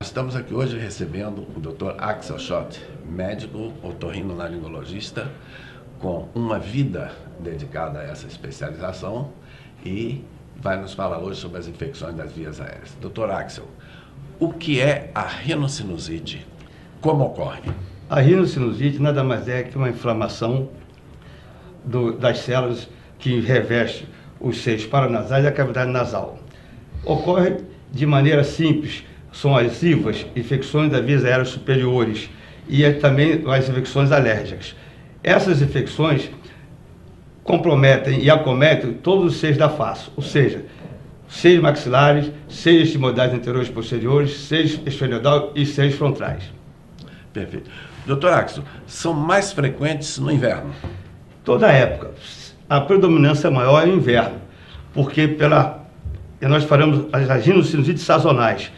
Estamos aqui hoje recebendo o Dr. Axel Schott, médico otorrinolaringologista, com uma vida dedicada a essa especialização e vai nos falar hoje sobre as infecções das vias aéreas. Dr. Axel, o que é a rinocinusite? Como ocorre? A rinocinusite nada mais é que uma inflamação das células que reveste os seios paranasais e a cavidade nasal. Ocorre de maneira simples, são as IVAs, infecções das vias aéreas superiores, e também as infecções alérgicas. Essas infecções comprometem e acometem todos os seios da face, ou seja, seios maxilares, seios estimoidais anteriores e posteriores, seios esfenoidal e seios frontais. Perfeito. Dr. Axel, são mais frequentes no inverno? Toda época. A predominância maior é o inverno, porque nós faremos as rinocinusites sazonais,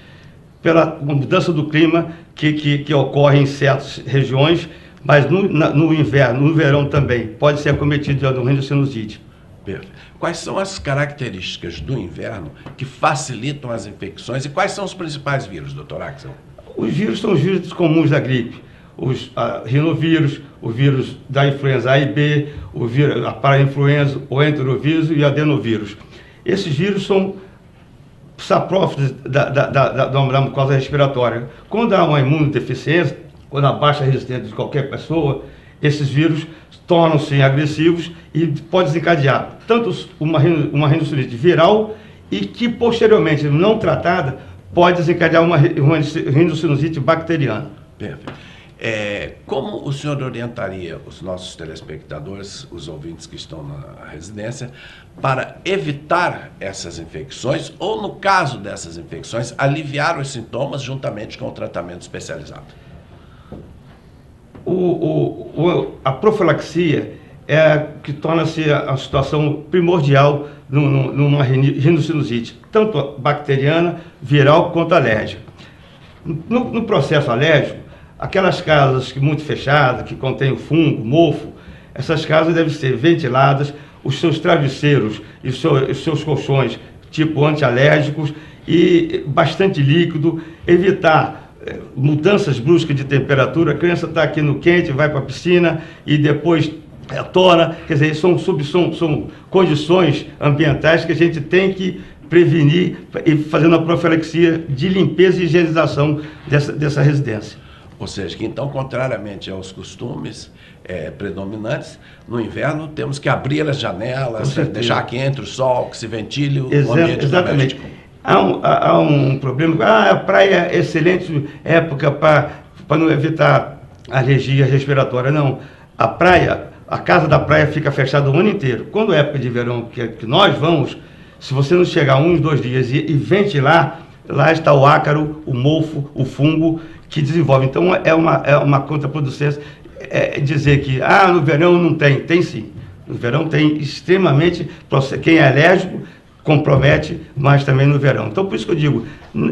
pela mudança do clima que ocorre em certas regiões, mas no inverno, no verão também, pode ser acometido de rinocinusite. Perfeito. Quais são as características do inverno que facilitam as infecções e quais são os principais vírus, Dr. Axel? Os vírus são os vírus comuns da gripe, os rinovírus, o vírus da influenza A e B, a parainfluenza, o enterovírus e o adenovírus. Esses vírus são saprófitos da mucosa respiratória. Quando há uma imunodeficiência, quando há baixa resistência de qualquer pessoa, esses vírus tornam-se agressivos e podem desencadear tanto uma rinocinusite viral e que, posteriormente, não tratada, pode desencadear uma rinocinusite bacteriana. Perfeito. Como o senhor orientaria os nossos telespectadores, os ouvintes que estão na residência, para evitar essas infecções ou, no caso dessas infecções, aliviar os sintomas juntamente com o tratamento especializado? A profilaxia é a que torna-se a situação primordial numa rinocinusite, tanto bacteriana, viral quanto alérgica. No processo alérgico, aquelas casas muito fechadas, que contêm fungo, mofo, essas casas devem ser ventiladas, os seus travesseiros e os seus colchões, tipo antialérgicos, e bastante líquido, evitar mudanças bruscas de temperatura. A criança está aqui no quente, vai para a piscina e depois torna, quer dizer, são condições ambientais que a gente tem que prevenir e fazer uma profilaxia de limpeza e higienização dessa residência. Ou seja, que então, contrariamente aos costumes predominantes, no inverno temos que abrir as janelas, deixar que entre o sol, que se ventile o ambiente doméstico. Há um problema, a praia é excelente época para não evitar alergia respiratória. Não, a casa da praia fica fechada o ano inteiro. Quando é época de verão que nós vamos, se você não chegar 1, 2 dias e ventilar, lá está o ácaro, o mofo, o fungo que desenvolve. Então é uma contraproducência dizer que no verão não tem sim. No verão tem extremamente, quem é alérgico compromete, mas também no verão. Então por isso que eu digo,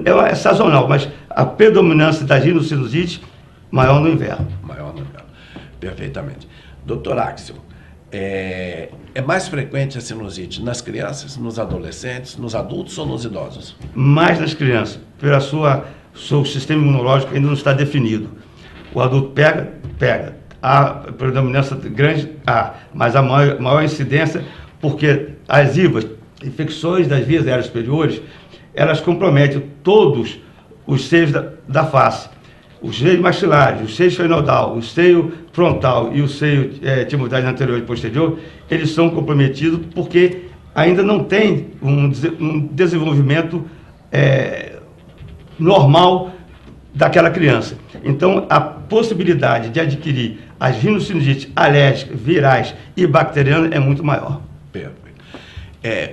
é sazonal, mas a predominância da rinocinusite maior no inverno. Maior no inverno, perfeitamente. Dr. Axel, é mais frequente a sinusite nas crianças, nos adolescentes, nos adultos ou nos idosos? Mais nas crianças, pela seu sistema imunológico ainda não está definido. O adulto pega. Há predominância grande, mas a maior incidência, porque as IVAs, infecções das vias aéreas superiores, elas comprometem todos os seios da face. Os seios maxilares, o seio esfenoidal, o seio frontal e o seio timoidal anterior e posterior, eles são comprometidos porque ainda não tem um desenvolvimento normal daquela criança. Então, a possibilidade de adquirir as rinocinusites alérgicas, virais e bacterianas é muito maior. Perfeito.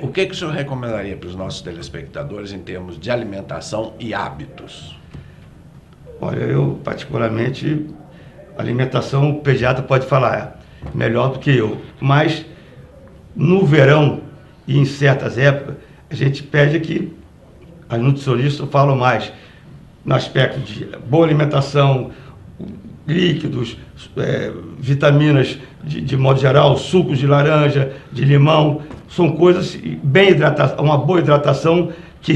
O que o senhor recomendaria para os nossos telespectadores em termos de alimentação e hábitos? Olha, eu particularmente, alimentação, o pediatra pode falar melhor do que eu, mas no verão e em certas épocas, a gente pede que as nutricionistas falam mais no aspecto de boa alimentação, líquidos, vitaminas de modo geral, sucos de laranja, de limão, são coisas bem hidratadas, uma boa hidratação que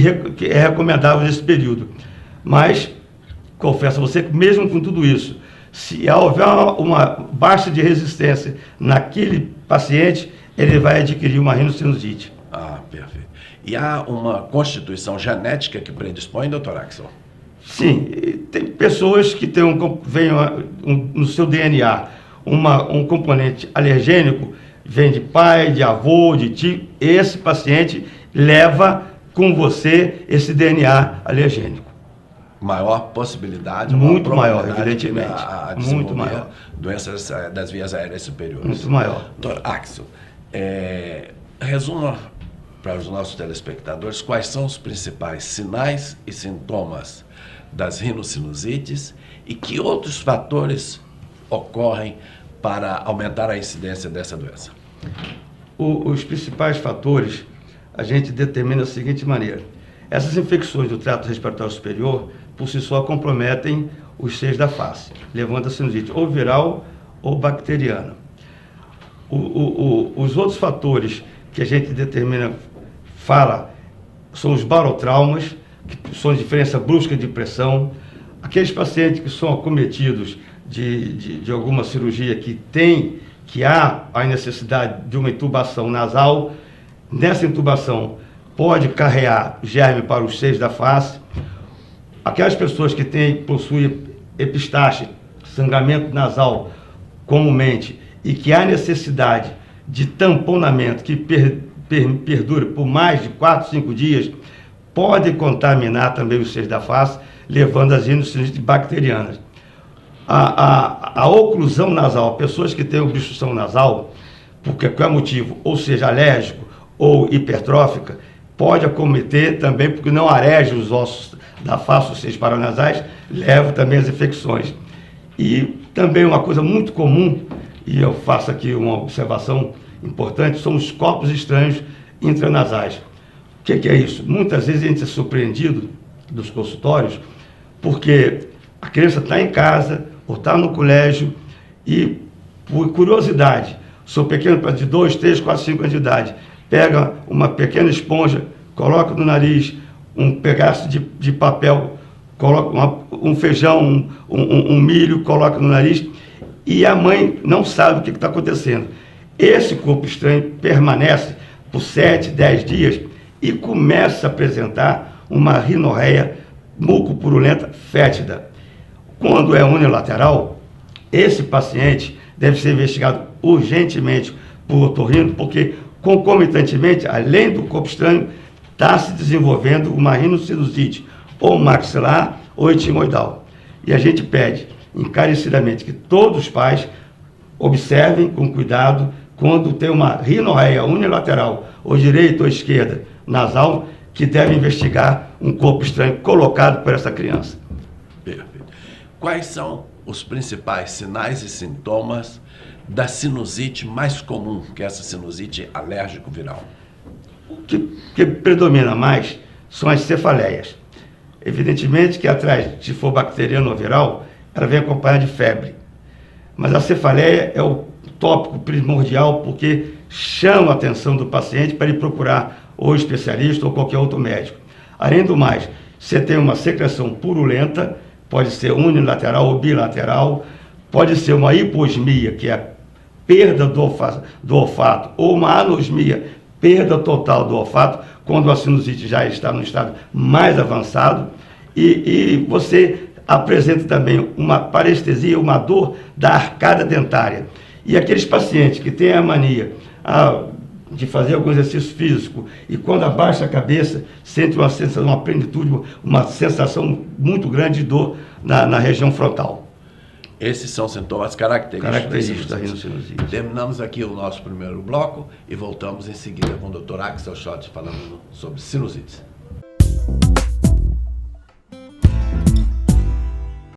é recomendável nesse período. Mas confesso a você que mesmo com tudo isso, se houver uma baixa de resistência naquele paciente, ele vai adquirir uma rinocinusite. Ah, perfeito. E há uma constituição genética que predispõe, doutor Axel? Sim, tem pessoas que têm no seu DNA um componente alergênico, vem de pai, de avô, de tio. Esse paciente leva com você esse DNA alergênico. Maior possibilidade, muito maior, evidentemente, a muito maior. Doenças das vias aéreas superiores. Muito maior. Doutor Axel, resuma para os nossos telespectadores quais são os principais sinais e sintomas das rinossinusites e que outros fatores ocorrem para aumentar a incidência dessa doença. Os principais fatores a gente determina da seguinte maneira: essas infecções do trato respiratório superior, por si só, comprometem os seios da face, levando a sinusite ou viral ou bacteriana. Os outros fatores que a gente determina, são os barotraumas, que são diferença brusca de pressão, aqueles pacientes que são acometidos de alguma cirurgia que há a necessidade de uma intubação nasal. Nessa intubação pode carrear germe para os seios da face. Aquelas pessoas que possuem epistaxe, sangramento nasal comumente, e que há necessidade de tamponamento que perdure por mais de 4, 5 dias, pode contaminar também os seios da face, levando às rinossinites bacterianas. A oclusão nasal, pessoas que têm obstrução nasal, por qualquer motivo, ou seja, alérgico ou hipertrófica, pode acometer também, porque não arege os ossos da face, os seios paranasais, leva também às infecções. E também uma coisa muito comum, e eu faço aqui uma observação importante, são os corpos estranhos intranasais. O que é isso? Muitas vezes a gente é surpreendido dos consultórios, porque a criança está em casa ou está no colégio e, por curiosidade, sou pequeno, de 2, 3, 4, 5 anos de idade, pega uma pequena esponja, coloca no nariz, um pedaço de papel, coloca um feijão, um milho, coloca no nariz, e a mãe não sabe o que está acontecendo. Esse corpo estranho permanece por 7, 10 dias e começa a apresentar uma rinorreia mucopurulenta fétida. Quando é unilateral, esse paciente deve ser investigado urgentemente por otorrino, porque concomitantemente, além do corpo estranho, está se desenvolvendo uma rinocinusite, ou maxilar ou etimoidal. E a gente pede encarecidamente que todos os pais observem com cuidado quando tem uma rinorreia unilateral, ou direita ou esquerda, nasal, que deve investigar um corpo estranho colocado por essa criança. Perfeito. Quais são os principais sinais e sintomas da sinusite mais comum, que é essa sinusite alérgico-viral? O que predomina mais são as cefaleias. Evidentemente que atrás, se for bacteriano ou viral, ela vem acompanhada de febre. Mas a cefaleia é o tópico primordial, porque chama a atenção do paciente para ele procurar ou especialista ou qualquer outro médico. Além do mais, você tem uma secreção purulenta, pode ser unilateral ou bilateral, pode ser uma hiposmia, que é a perda do olfato, ou uma anosmia, perda total do olfato, quando a sinusite já está no estado mais avançado, e você apresenta também uma parestesia, uma dor da arcada dentária. E aqueles pacientes que têm a mania de fazer algum exercício físico e quando abaixa a cabeça, sente uma sensação, uma plenitude, uma sensação muito grande de dor na região frontal. Esses são sintomas característicos da rinocinusite. Terminamos aqui o nosso primeiro bloco e voltamos em seguida com o Dr. Axel Schott falando sobre sinusites.